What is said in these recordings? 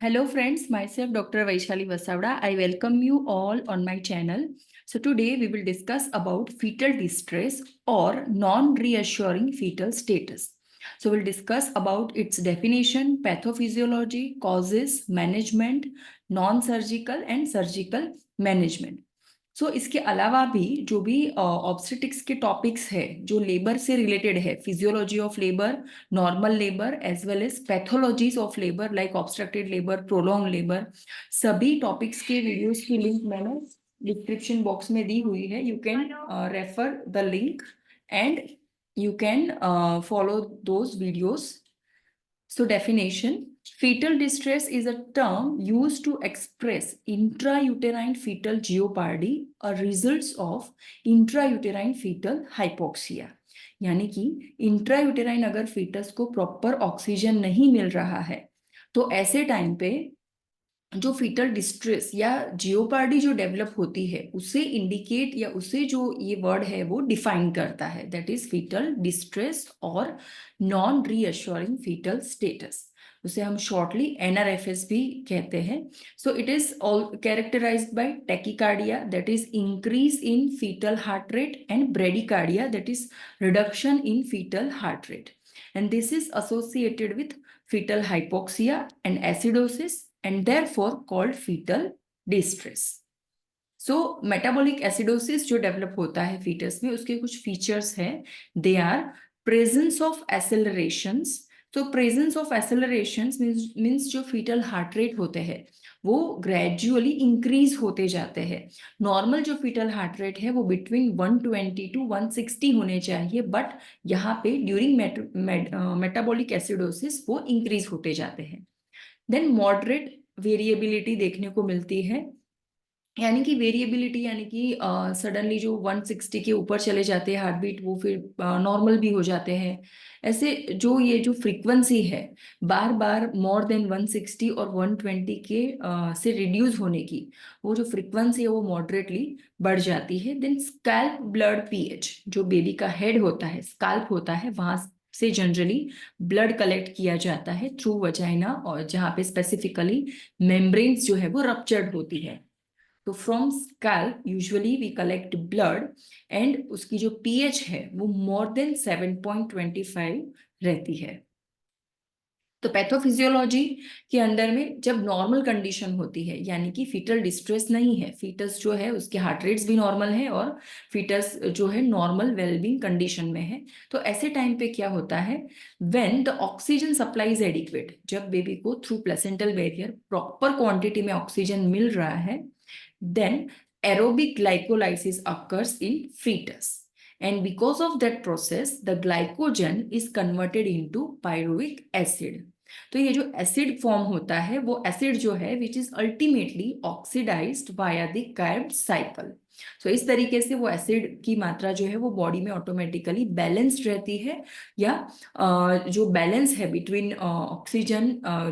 Hello friends, myself Dr. Vaishali Vasavda. I welcome you all on my channel. So today we will discuss about fetal distress or non-reassuring fetal status. So we'll discuss about its definition, pathophysiology, causes, management, non-surgical and surgical management. इसके अलावा भी जो भी obstetrics के topics है जो labour से related है, physiology of labour, normal labour as well as pathologies of labour like obstructed labour, prolonged labour, सभी टॉपिक्स के वीडियोस की लिंक मैंने डिस्क्रिप्शन बॉक्स में दी हुई है. You can refer the link and you can follow those videos. So definition, fetal distress is a term used to express intrauterine fetal jeopardy or results of intrauterine fetal hypoxia. यानी कि intrauterine अगर foetus को proper oxygen नहीं मिल रहा है तो ऐसे time पे जो फीटल डिस्ट्रेस या जियोपार्डी जो डेवलप होती है उसे इंडिकेट या उसे जो ये वर्ड है वो डिफाइन करता है, दैट इज फीटल डिस्ट्रेस और नॉन रीअश्योरिंग फीटल स्टेटस. उसे हम शॉर्टली एनआरएफएस भी कहते हैं. So it is all characterised by tachycardia, that is increase in fetal heart rate, and bradycardia, that is reduction in fetal heart rate. And this is associated with fetal hypoxia and acidosis and therefore called fetal distress. So metabolic acidosis जो develop होता है foetus में उसके कुछ features हैं. They are presence of accelerations. तो presence of accelerations means जो foetal heart rate होते हैं वो ग्रेजुअली इंक्रीज होते जाते हैं. नॉर्मल जो फीटल हार्ट रेट है वो बिटवीन 120 to 160 होने चाहिए, बट यहाँ पे ड्यूरिंग मेटाबॉलिक एसिडोसिस वो इंक्रीज होते जाते हैं. देन मॉडरेट वेरिएबिलिटी देखने को मिलती है, यानी कि वेरिएबिलिटी यानी कि सडनली जो 160 के ऊपर चले जाते हैं हार्ट बीट वो फिर नॉर्मल भी हो जाते हैं. ऐसे जो ये जो फ्रीक्वेंसी है बार बार मोर देन 160 और 120 के से रिड्यूस होने की, वो जो फ्रीक्वेंसी है वो मॉडरेटली बढ़ जाती है. देन स्कैल्प ब्लड पीएच, जो बेबी का हेड होता है, स्कैल्प होता है, वहां से जनरली ब्लड कलेक्ट किया जाता है थ्रू वजाइना, और जहाँ पे स्पेसिफिकली मेम्ब्रेन्स जो है वो रप्चर्ड होती है. तो from scalp usually we collect blood and उसकी जो पीएच है वो मोर देन 7.25 रहती है. तो पैथोफिजियोलॉजी के अंदर में जब नॉर्मल कंडीशन होती है यानी कि फीटल डिस्ट्रेस नहीं है, फीटस जो है उसके हार्ट रेट्स भी नॉर्मल है और फीटस जो है नॉर्मल वेलबींग कंडीशन में है, तो ऐसे टाइम पे क्या होता है, when the oxygen supply is adequate, जब बेबी को through placental barrier proper quantity में ऑक्सीजन मिल रहा है, then aerobic glycolysis occurs in fetus, and because of that process the glycogen is converted into pyruvic acid. तो ये जो acid form होता है वो एसिड जो है which is ultimately oxidised via the Krebs cycle. So इस तरीके से वो एसिड की मात्रा जो है वो बॉडी में ऑटोमेटिकली बैलेंस्ड रहती है, या जो बैलेंस है between oxygen,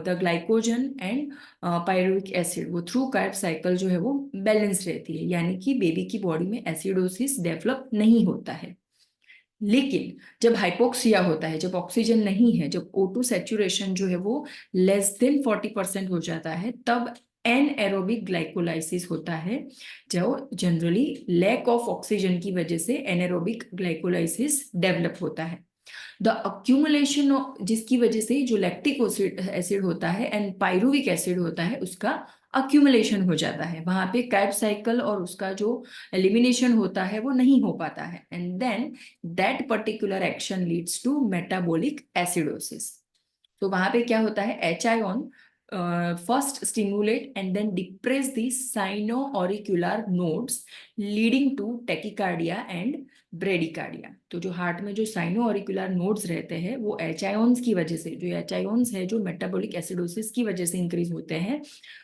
the glycogen and pyruvic acid, वो थ्रू कार्ब साइकिल जो है वो बैलेंस रहती है, यानी कि बेबी की बॉडी में एसिडोसिस डेवलप नहीं होता है. लेकिन जब हाइपोक्सिया होता है, जब ऑक्सीजन नहीं है, जब O2 सैचुरेशन जो है वो लेस देन 40% हो जाता है, तब एनएरोबिक ग्लाइकोलाइसिस होता है, जो जनरली लैक ऑफ ऑक्सीजन की वजह से एनएरोबिक ग्लाइकोलाइसिस डेवलप होता है. द अक्यूमुलेशन जिसकी वजह से जो लैक्टिक एसिड होता है एंड पायरुविक एसिड होता है उसका अक्यूमुलेशन हो जाता है, वहां पे कार्ब साइकिल और उसका जो एलिमिनेशन होता है वो नहीं हो पाता है, and then that particular action leads to metabolic acidosis. तो वहां पे क्या होता है, H ion first stimulate and then depress the sino auricular nodes leading to tachycardia and bradycardia. तो जो हार्ट में जो साइनो ऑरिक्यूलर नोड्स रहते हैं वो एच आयन्स की वजह से, जो एच आयन्स है जो मेटाबॉलिक एसिडोसिस की वजह से इंक्रीज होते हैं,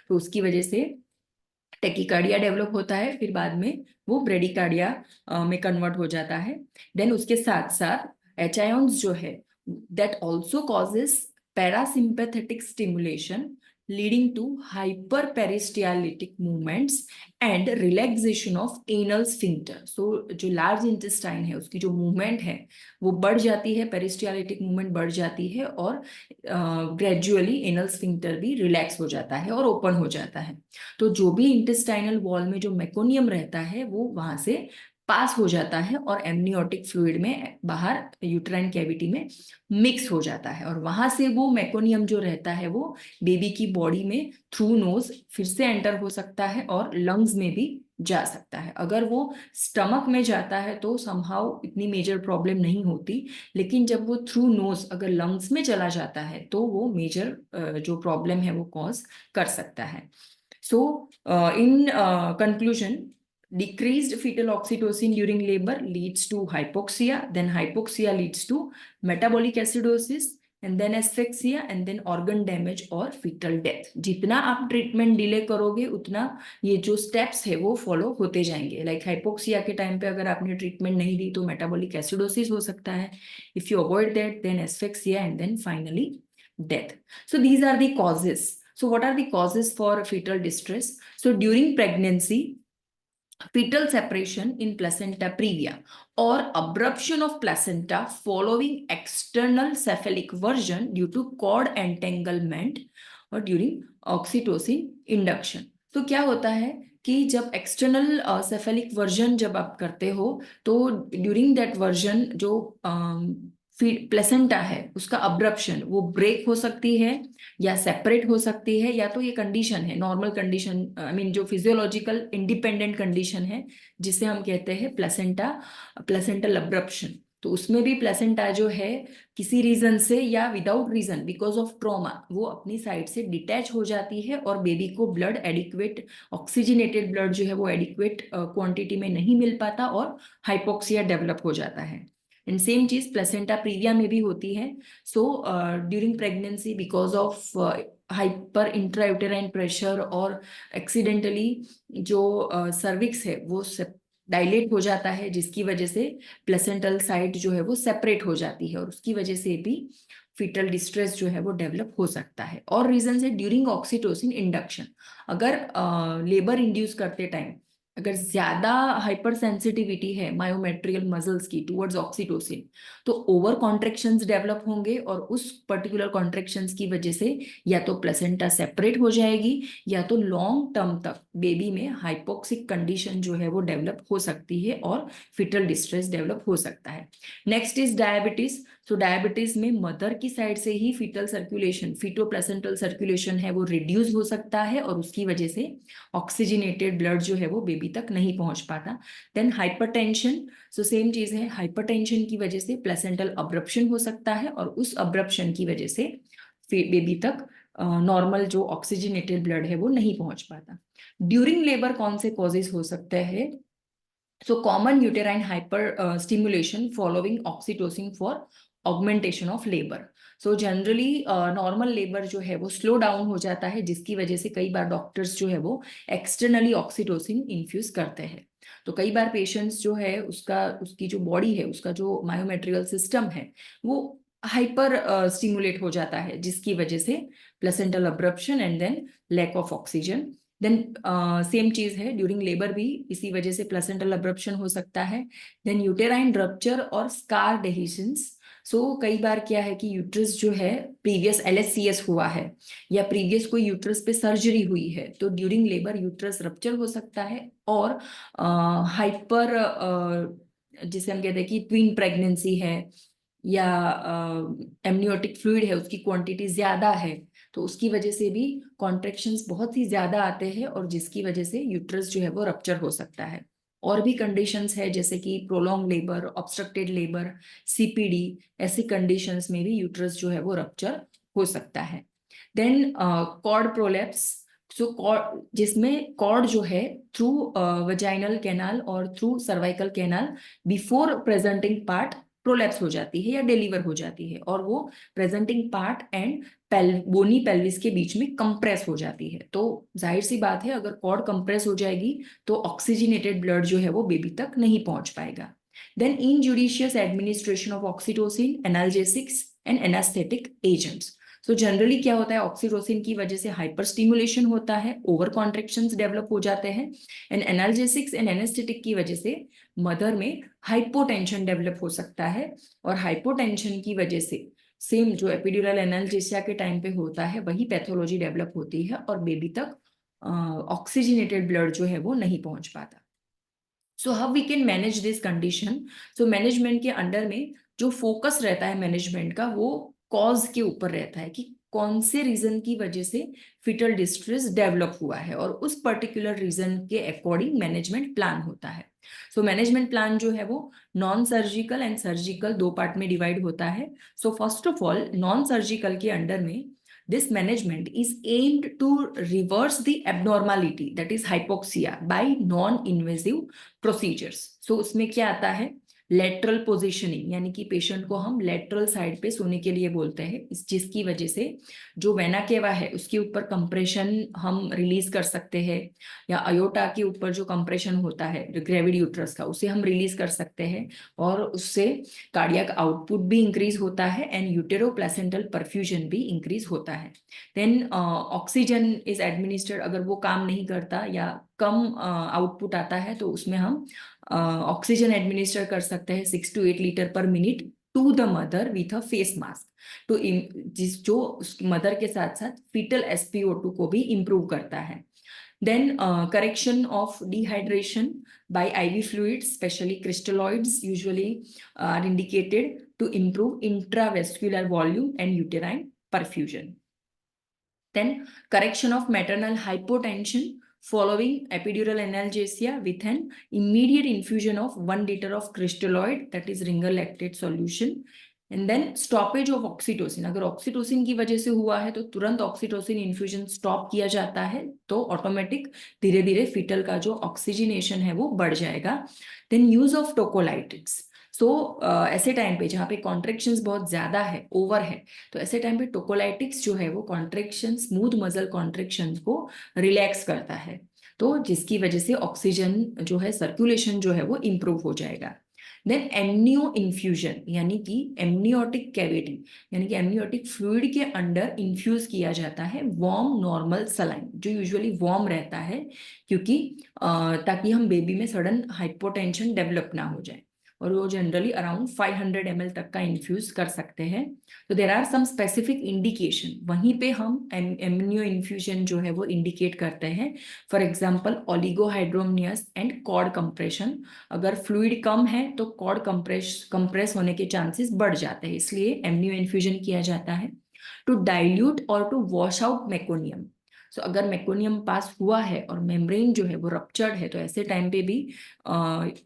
तो उसकी वजह से टेकिकार्डिया डेवलप होता है, फिर बाद में वो ब्रेडिकार्डिया में कन्वर्ट हो जाता है. देन उसके साथ साथ एच आयन्स जो है that also causes parasympathetic stimulation leading to hyperperistaltic movements and relaxation of anal sphincter. So जो लार्ज इंटेस्टाइन है उसकी जो मूवमेंट है वो बढ़ जाती है, पेरिस्टियालिटिक मूवमेंट बढ़ जाती है और ग्रेजुअली एनल स्फिंक्टर भी रिलैक्स हो जाता है और ओपन हो जाता है। तो जो भी इंटेस्टाइनल वॉल में जो मेकोनियम रहता है वो वहां से पास हो जाता है और एमनियोटिक फ्लूइड में बाहर यूट्राइन कैविटी में मिक्स हो जाता है, और वहां से वो मेकोनियम जो रहता है वो बेबी की बॉडी में थ्रू नोज फिर से एंटर हो सकता है और लंग्स में भी जा सकता है। अगर वो स्टमक में जाता है तो समहाउ इतनी मेजर प्रॉब्लम नहीं होती, लेकिन जब वो थ्रू नोज अगर लंग्स में चला जाता है तो वो मेजर जो प्रॉब्लम है वो कॉज कर सकता है। So, in conclusion, decreased fetal oxytocin during labor leads to hypoxia, then hypoxia leads to metabolic acidosis, and then asphyxia, and then organ damage और fetal death. जितना आप ट्रीटमेंट डिले करोगे उतना ये जो स्टेप्स है वो फॉलो होते जाएंगे। लाइक हाइपोक्सिया के टाइम पे अगर आपने ट्रीटमेंट नहीं दी तो मेटाबॉलिक एसिडोसिस हो सकता है, if you avoid that then asphyxia and then finally death. So these are the causes. So what are the causes for fetal distress? So during pregnancy, fetal separation in placenta previa or abruption of placenta following external cephalic version due to cord entanglement or during oxytocin induction. तो क्या होता है कि जब external cephalic version जब आप करते हो तो ड्यूरिंग दैट वर्जन जो प्लेसेंटा है उसका अब्रप्शन वो ब्रेक हो सकती है या सेपरेट हो सकती है, या तो ये कंडीशन है नॉर्मल कंडीशन, आई मीन जो फिजियोलॉजिकल इंडिपेंडेंट कंडीशन है जिसे हम कहते हैं प्लेसेंटल अब्रप्शन। तो उसमें भी प्लेसेंटा जो है किसी रीजन से या without reason because of trauma वो अपनी साइड से डिटैच हो जाती है और बेबी को ब्लड एडिक्वेट ऑक्सीजनेटेड ब्लड जो है वो एडिक्वेट क्वांटिटी में नहीं मिल पाता और हाइपोक्सिया डेवलप हो जाता है। एंड सेम चीज प्लेसेंटा प्रीविया में भी होती है। So during pregnancy because of hyper intrauterine pressure और एक्सीडेंटली जो सर्विक्स है वो डायलेट हो जाता है, जिसकी वजह से प्लेसेंटल साइड जो है वो सेपरेट हो जाती है और उसकी वजह से भी फीटल डिस्ट्रेस जो है वो डेवलप हो सकता है। और रीजन है ड्यूरिंग ऑक्सीटोसिन इंडक्शन, अगर लेबर इंड्यूस करते टाइम अगर ज्यादा हाइपर सेंसिटिविटी है मायोमेट्रियल मसल्स की टुवर्ड्स ऑक्सीटोसिन तो ओवर कॉन्ट्रेक्शंस डेवलप होंगे और उस पर्टिकुलर कॉन्ट्रेक्शंस की वजह से या तो प्लेसेंटा सेपरेट हो जाएगी या तो लॉन्ग टर्म तक बेबी में हाइपोक्सिक कंडीशन जो है वो डेवलप हो सकती है और फिटल डिस्ट्रेस डेवलप हो सकता है। Next is diabetes. तो डायबिटीज में मदर की साइड से ही foetal circulation foeto placental circulation है वो रिड्यूस हो सकता है और उसकी वजह से ऑक्सीजनेटेड ब्लड जो है वो बेबी तक नहीं पहुंच पाता। देन हाइपरटेंशन, सो सेम चीज है, हाइपरटेंशन की वजह से प्लेसेंटल अब्रप्शन हो सकता है और उस अब्रप्शन की वजह से बेबी तक नॉर्मल जो ऑक्सीजनेटेड ब्लड है वो नहीं पहुंच पाता। ड्यूरिंग लेबर कौन से कॉजेज हो सकते हैं? So common uterine hyper stimulation following oxytocin for augmentation of labor. So generally normal labor जो है वो स्लो डाउन हो जाता है, जिसकी वजह से कई बार डॉक्टर्स जो है वो एक्सटर्नली ऑक्सीटोसिन इन्फ्यूज करते हैं। तो कई बार पेशेंट्स जो है उसकी जो बॉडी है उसका जो मायोमेट्रियल सिस्टम है वो हाइपर स्टिमुलेट हो जाता है, जिसकी वजह से placental abruption and then lack of oxygen. Then same चीज है ड्यूरिंग लेबर भी इसी वजह से प्लेसेंटल अब्रप्शन हो सकता है। देन यूटेराइन रप्चर और स्कार डेहिशंस। सो कई बार क्या है कि यूट्रस जो है प्रीवियस LSCS हुआ है या प्रीवियस कोई यूट्रस पे सर्जरी हुई है तो ड्यूरिंग लेबर यूट्रस रप्चर हो सकता है और हाइपर जिसे हम कहते हैं कि ट्विन प्रेगनेंसी है या एमनियोटिक फ्लूइड है उसकी क्वांटिटी ज्यादा है तो उसकी वजह से भी कॉन्ट्रेक्शंस बहुत ही ज्यादा आते हैं और जिसकी वजह से यूट्रस जो है वो रप्चर हो सकता है। और भी कंडीशंस है जैसे कि prolong labour, obstructed labour, CPD, ऐसी कंडीशंस में भी यूट्रस जो है वो रप्चर हो सकता है। देन कॉर्ड प्रोलैप्स, सो कॉर्ड जिसमें कॉर्ड जो है थ्रू वजाइनल कैनाल और through cervical canal before presenting part prolapse हो जाती है या डिलीवर हो जाती है और वो presenting part and bony pelvis के बीच में कंप्रेस हो जाती है। तो जाहिर सी बात है अगर कॉर्ड कंप्रेस हो जाएगी तो ऑक्सीजनेटेड ब्लड जो है वो बेबी तक नहीं पहुंच पाएगा। Then injudicious administration of oxytocin, analgesics and anaesthetic agents. So generally क्या होता है, ऑक्सीटोसिन की वजह से हाइपर स्टिमुलेशन होता है, ओवर कॉन्ट्रेक्शंस डेवलप हो जाते हैं, एंड एनाल्जेसिक्स एंड एनेस्थेटिक की वजह से मदर में हाइपोटेंशन डेवलप हो सकता है, और हाइपोटेंशन की वजह से सेम जो एपिड्यूरल एनाल्जेसिया के टाइम पे होता है वही पैथोलॉजी डेवलप होती है, और बेबी तक ऑक्सीजनेटेड ब्लड जो है वो नहीं पहुंच पाता। So how we can manage this condition? So management के अंडर में जो फोकस रहता है मैनेजमेंट का, वो कॉज के ऊपर रहता है कि कौन से रीजन की वजह से फिटल डिस्ट्रेस डेवलप हुआ है, और उस पर्टिकुलर रीजन के अकॉर्डिंग मैनेजमेंट प्लान होता है। सो मैनेजमेंट प्लान जो है वो नॉन सर्जिकल एंड सर्जिकल दो पार्ट में डिवाइड होता है। So first of all, non surgical के अंडर में this management is aimed to reverse the abnormality, that is hypoxia, by non-invasive procedures. So उसमें क्या आता है, लेटरल पोजिशनिंग, यानी कि पेशेंट को हम लेटरल साइड पे सोने के लिए बोलते हैं, इस जिसकी वजह से जो वेना केवा है उसके ऊपर कंप्रेशन हम रिलीज कर सकते हैं, या अयोटा के ऊपर जो कंप्रेशन होता है ग्रेविड यूट्रस का, उसे हम रिलीज कर सकते हैं, और उससे कार्डियक आउटपुट भी इंक्रीज होता है एंड यूटेरो प्लेसेंटल परफ्यूजन भी इंक्रीज होता है। देन ऑक्सीजन इज एडमिनिस्टर्ड, अगर वो काम नहीं करता या कम आउटपुट आता है तो उसमें हम ऑक्सीजन एडमिनिस्टर कर सकते हैं 6 to 8 litre per minute to the mother with a face mask, तो जिस जो मदर के साथ साथ फीटल SpO2 को भी इम्प्रूव करता है। Then correction of dehydration by IV fluids, especially crystalloids, usually are indicated to improve intravascular volume and uterine perfusion. Then correction of maternal hypotension following epidural analgesia with an immediate infusion of 1 liter of crystalloid, that is ringer lactate solution. And then stoppage of oxytocin, अगर oxytocin की वजह से हुआ है तो तुरंत oxytocin infusion stop किया जाता है, तो ऑटोमेटिक धीरे धीरे फीटल का जो ऑक्सीजनेशन है वो बढ़ जाएगा। Then use of tocolytics. So ऐसे टाइम पे जहाँ पे कॉन्ट्रेक्शंस बहुत ज्यादा है, ओवर है, तो ऐसे टाइम पे टोकोलाइटिक्स जो है वो कॉन्ट्रेक्शन, स्मूथ मसल कॉन्ट्रेक्शन को रिलैक्स करता है, तो जिसकी वजह से ऑक्सीजन जो है सर्कुलेशन जो है वो इम्प्रूव हो जाएगा। देन एमनियो इन्फ्यूजन, यानी कि एमनियोटिक कैविटी, यानी कि एमनियोटिक फ्लूइड के अंडर इन्फ्यूज किया जाता है वार्म नॉर्मल सलाइन, जो यूजुअली वार्म रहता है, क्योंकि ताकि हम बेबी में सडन हाइपोटेंशन डेवलप ना हो जाए, और वो जनरली अराउंड 500 ml तक का इन्फ्यूज कर सकते हैं। तो there are some specific indication, वहीं पे हम एमनियो इन्फ्यूजन जो है वो इंडिकेट करते हैं। For example oligohydramnios and cord compression, अगर फ्लूइड कम है तो कॉर्ड कंप्रेस होने के चांसेस बढ़ जाते हैं, इसलिए एमनियो इन्फ्यूजन किया जाता है। टू डाइल्यूट और टू वॉश आउट मेकोनियम, सो अगर मेकोनियम पास हुआ है और मेम्ब्रेन जो है वो रप्चर्ड है, तो ऐसे टाइम पे भी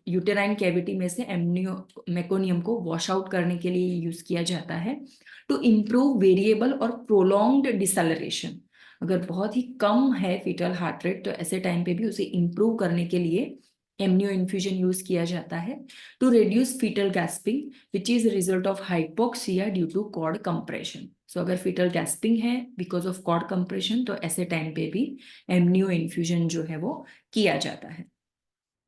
यूटेराइन कैविटी में से एमनियो मेकोनियम को वॉश आउट करने के लिए यूज किया जाता है। टू इम्प्रूव वेरिएबल और प्रोलॉन्ग्ड डिसलरेशन, अगर बहुत ही कम है फीटल हार्ट रेट, तो ऐसे टाइम पे भी उसे इम्प्रूव करने के लिए एमनियो इन्फ्यूजन यूज किया जाता है। To reduce foetal gasping which is result of hypoxia due to cord compression. So अगर फीटल गैस्पिंग है बिकॉज ऑफ कॉर्ड कंप्रेशन, तो ऐसे टाइम पे भी एमनियो इन्फ्यूजन जो है वो किया जाता है।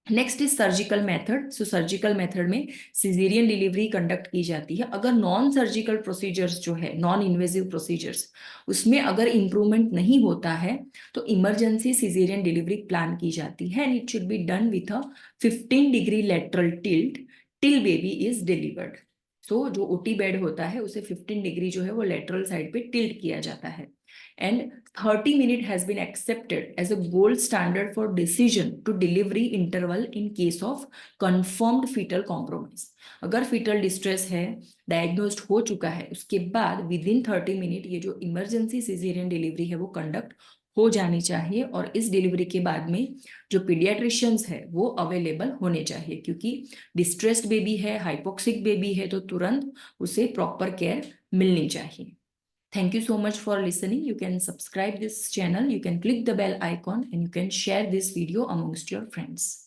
Next is surgical method. So surgical method में सिजेरियन डिलीवरी कंडक्ट की जाती है। अगर नॉन सर्जिकल प्रोसीजर्स जो है, नॉन इन्वेजिव प्रोसीजर्स, उसमें अगर इंप्रूवमेंट नहीं होता है तो इमरजेंसी सिजेरियन डिलीवरी प्लान की जाती है, and it should be done with a 15 degree lateral tilt till baby is delivered. So जो ओटी बेड होता है उसे 15 डिग्री जो है वो लेटरल साइड पे टिल्ट किया जाता है, and 30 minute has been accepted as a gold standard for decision to delivery interval in case of confirmed fetal compromise। अगर fetal distress है, diagnosed हो चुका है, उसके बाद within 30 मिनट ये जो इमरजेंसी सिजेरियन डिलीवरी है वो कंडक्ट हो जानी चाहिए, और इस डिलीवरी के बाद में जो पीडियाट्रिशियंस है वो अवेलेबल होने चाहिए, क्योंकि डिस्ट्रेस्ड बेबी है, हाइपोक्सिक बेबी है, तो तुरंत उसे प्रॉपर केयर मिलनी चाहिए। Thank you so much for listening. You can subscribe this channel, you can click the bell icon, and you can share this video amongst your friends.